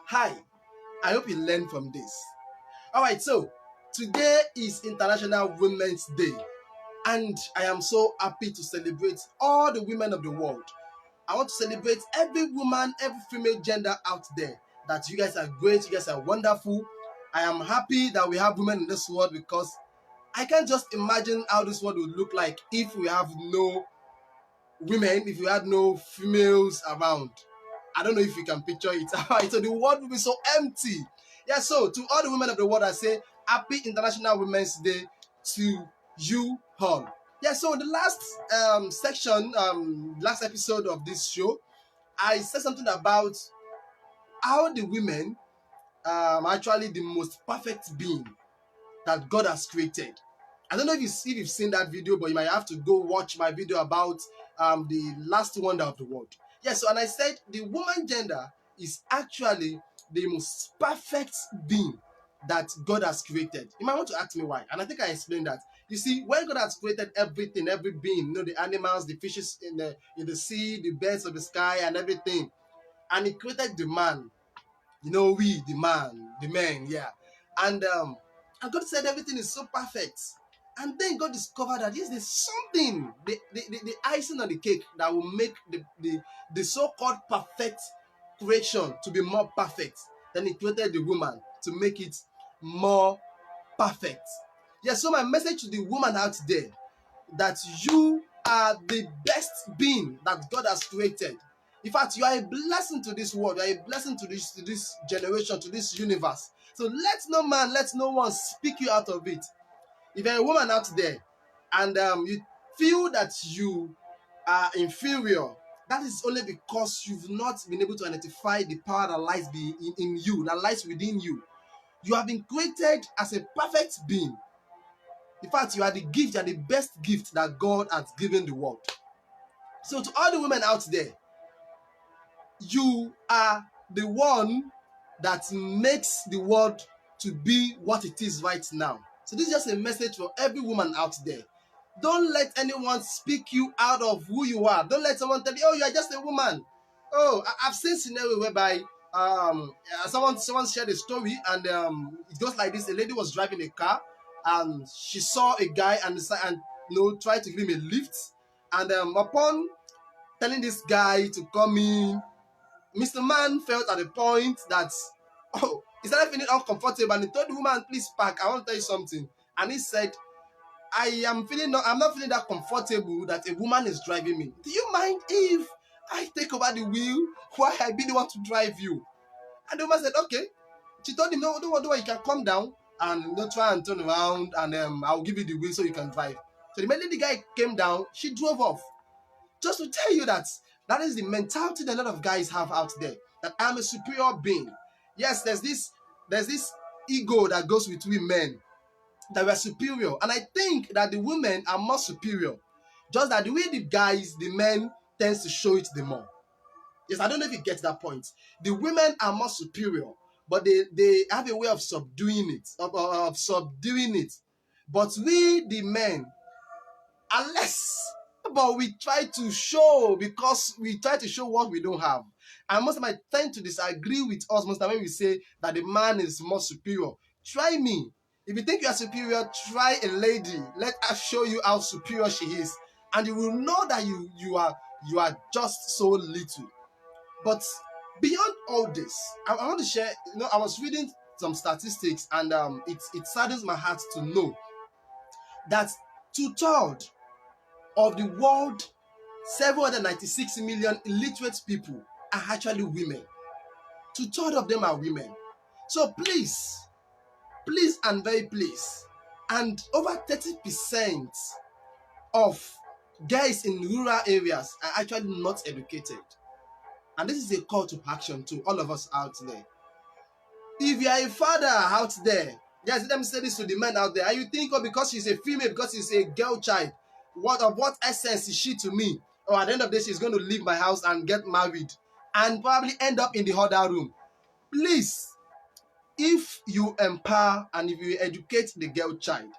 Hi, I hope you learned from this. Alright, so today is International Women's Day, and I am so happy to celebrate all the women of the world. I want to celebrate every woman, every female gender out there. That you guys are great, you guys are wonderful. I am happy that we have women in this world because I can't just imagine how this world would look like if we have no women, if we had no females around. I don't know if you can picture it. Alright, so the world will be so empty. Yeah, so to all the women of the world, I say Happy International Women's Day to you all. Yeah, so the last section, last episode of this show, I said something about how the women actually the most perfect being that God has created. I don't know if you've seen that video, but you might have to go watch my video about the last wonder of the world. Yes, so and I said the woman gender is actually the most perfect being that God has created. You might want to ask me why, and I think I explained that. You see, when God has created everything, every being, the animals, the fishes in the sea, the birds of the sky, and everything, and He created the man. We, the man, the men, yeah. And God said everything is so perfect. And then God discovered that yes, there's something, the icing on the cake that will make the so-called perfect creation to be more perfect. Then He created the woman to make it more perfect. Yeah, so my message to the woman out there that you are the best being that God has created. In fact, you are a blessing to this world. You are a blessing to this generation, to this universe. So let no man, let no one speak you out of it. If you're a woman out there and you feel that you are inferior, that is only because you've not been able to identify the power that lies in you, that lies within you. You have been created as a perfect being. In fact, you are the gift, you are the best gift that God has given the world. So to all the women out there, you are the one that makes the world to be what it is right now. So this is just a message for every woman out there. Don't let anyone speak you out of who you are. Don't let someone tell you, oh, you are just a woman. Oh, I've seen scenario whereby someone shared a story, and it goes like this: a lady was driving a car and she saw a guy and tried to give him a lift, and upon telling this guy to come in, Mr. Man felt at the point that, he started feeling uncomfortable, and he told the woman, please park, I want to tell you something. And he said, I'm not feeling that comfortable that a woman is driving me. Do you mind if I take over the wheel while I be the one to drive you? And the woman said, okay. She told him, no, don't worry, you can come down and not try and turn around, and I'll give you the wheel so you can drive. So the minute the guy came down, she drove off. Just to tell you that that is the mentality that a lot of guys have out there, that I'm a superior being. Yes, there's this ego that goes with women, that we're superior, and I think that the women are more superior, just that the way the men tends to show it the more. Yes, I don't know if you get that point. The women are more superior, but they have a way of subduing it. But we, the men, are less. But we try to show, because we try to show what we don't have. And most of my tend to disagree with us most of the time when we say that the man is more superior. Try me. If you think you are superior, try a lady. Let her show you how superior she is, and you will know that you are just so little. But beyond all this, I want to share. I was reading some statistics, and it saddens my heart to know that two-thirds of the world 796 million illiterate people are actually women. Two-thirds of them are women. So please and very please, and over 30% of guys in rural areas are actually not educated. And this is a call to action to all of us out there. If you are a father out there, guys, let me say this to the men out there, and you think, oh, because she's a female, because she's a girl child, what essence is she to me? Or at the end of the day, she's going to leave my house and get married and probably end up in the other room. Please, if you empower and if you educate the girl child,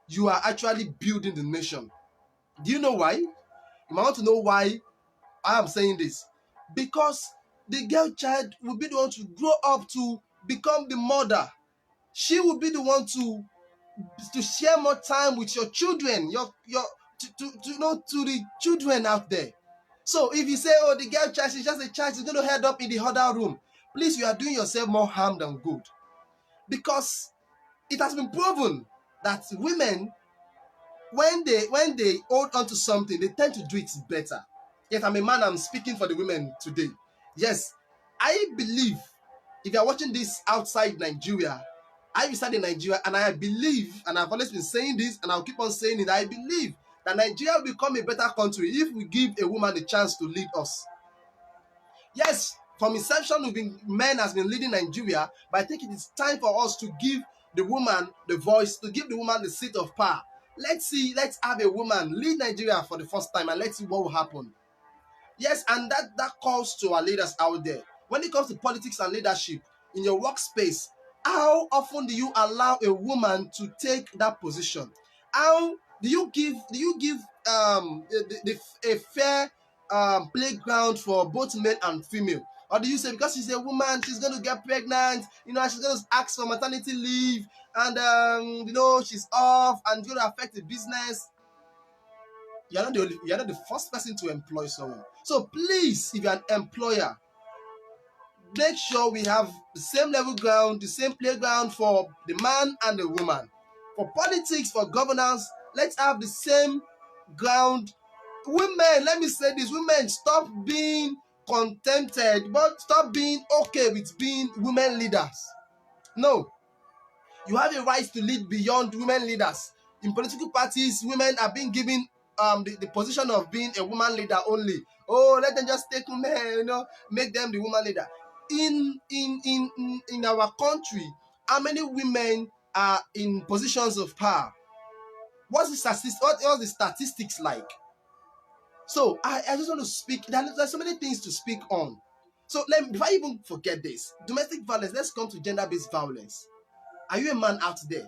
you are actually building the nation. Do you know why? You might want to know why I am saying this. Because the girl child will be the one to grow up to become the mother. She will be the one to share more time with your children, to the children out there. So if you say, oh, the girl child is just a child, she's going to head up in the other room, please, you are doing yourself more harm than good. Because it has been proven that women, when they hold on to something, they tend to do it better. Yes, I'm a man, I'm speaking for the women today. Yes, I believe, if you're watching this outside Nigeria, I reside in Nigeria, and I believe, and I've always been saying this, and I'll keep on saying it, I believe that Nigeria will become a better country if we give a woman a chance to lead us. Yes, from inception, men has been leading Nigeria, but I think it is time for us to give the woman the voice, to give the woman the seat of power. Let's have a woman lead Nigeria for the first time, and let's see what will happen. Yes, and that calls to our leaders out there. When it comes to politics and leadership in your workspace, how often do you allow a woman to take that position? How do you give a fair playground for both male and female? Or do you say because she's a woman, she's going to get pregnant, she's going to ask for maternity leave, and she's off, and it's going to affect the business? You're not the first person to employ someone. So please, if you're an employer, make sure we have the same level ground, the same playground for the man and the woman. For politics, for governance, let's have the same ground. Women, let me say this, women, stop being contented, but stop being okay with being women leaders. No, you have a right to lead beyond women leaders. In political parties, women are being given the position of being a woman leader only. Oh, let them just take women, make them the woman leader. In our country, how many women are in positions of power? What's the statistics like? So I just want to speak. There's so many things to speak on. So before I even forget this, domestic violence. Let's come to gender-based violence. Are you a man out there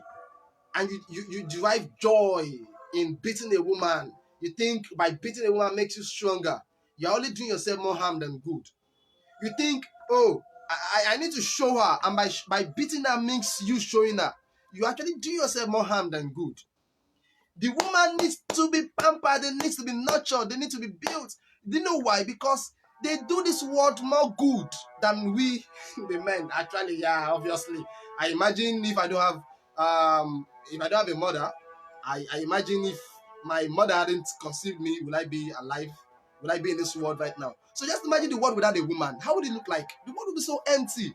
and you derive joy in beating a woman? You think by beating a woman makes you stronger? You're only doing yourself more harm than good. You think, oh, I need to show her, and by beating her makes you showing her. You actually do yourself more harm than good. The woman needs to be pampered, they need to be nurtured, they need to be built. Do you know why? Because they do this world more good than we, the men. Actually, yeah, obviously. I imagine if I don't have a mother, I imagine if my mother hadn't conceived me, will I be alive? Will I be in this world right now? So just imagine the world without a woman. How would it look like? The world would be so empty.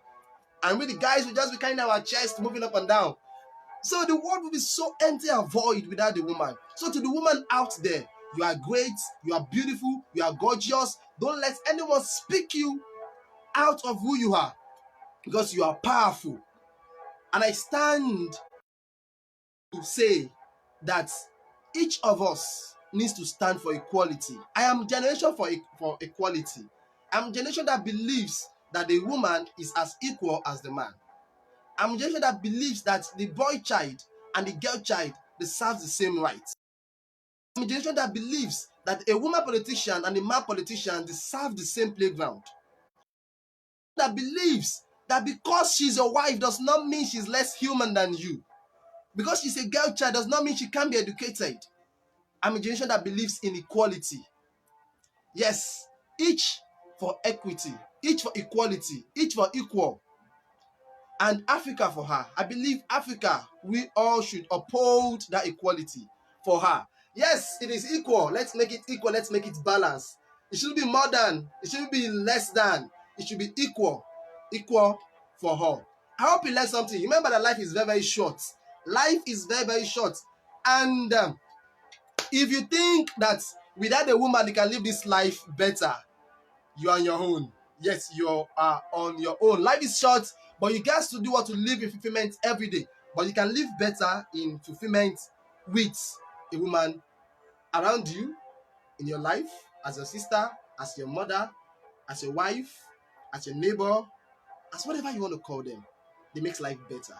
And with the guys would just be kind of our chest moving up and down. So the world will be so empty and void without the woman. So to the woman out there, you are great, you are beautiful, you are gorgeous. Don't let anyone speak you out of who you are, because you are powerful. And I stand to say that each of us needs to stand for equality. I am generation for equality. I'm a generation that believes that the woman is as equal as the man. I'm a generation that believes that the boy child and the girl child deserve the same rights. I'm a generation that believes that a woman politician and a man politician deserve the same playground. That believes that because she's a wife does not mean she's less human than you. Because she's a girl child does not mean she can't be educated. I'm a generation that believes in equality. Yes, each for equity, each for equality, each for equal. And Africa for her. I believe Africa, we all should uphold that equality for her. Yes, it is equal. Let's make it equal. Let's make it balanced. It shouldn't be more than. It shouldn't be less than. It should be equal. Equal for her. I hope you learned something. Remember that life is very, very short. Life is very, very short. And if you think that without a woman you can live this life better, you are on your own. Yes, you are on your own. Life is short, but you guys to do what to live in fulfillment every day. But you can live better in fulfillment with a woman around you, in your life, as your sister, as your mother, as your wife, as your neighbor, as whatever you want to call them. It makes life better.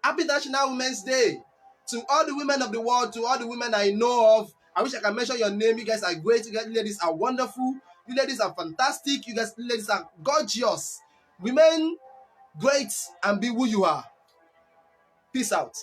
Happy National Women's Day to all the women of the world, to all the women I know of. I wish I can mention your name. You guys are great. You guys ladies are wonderful. You ladies are fantastic. You guys, ladies are gorgeous. Remain great and be who you are. Peace out.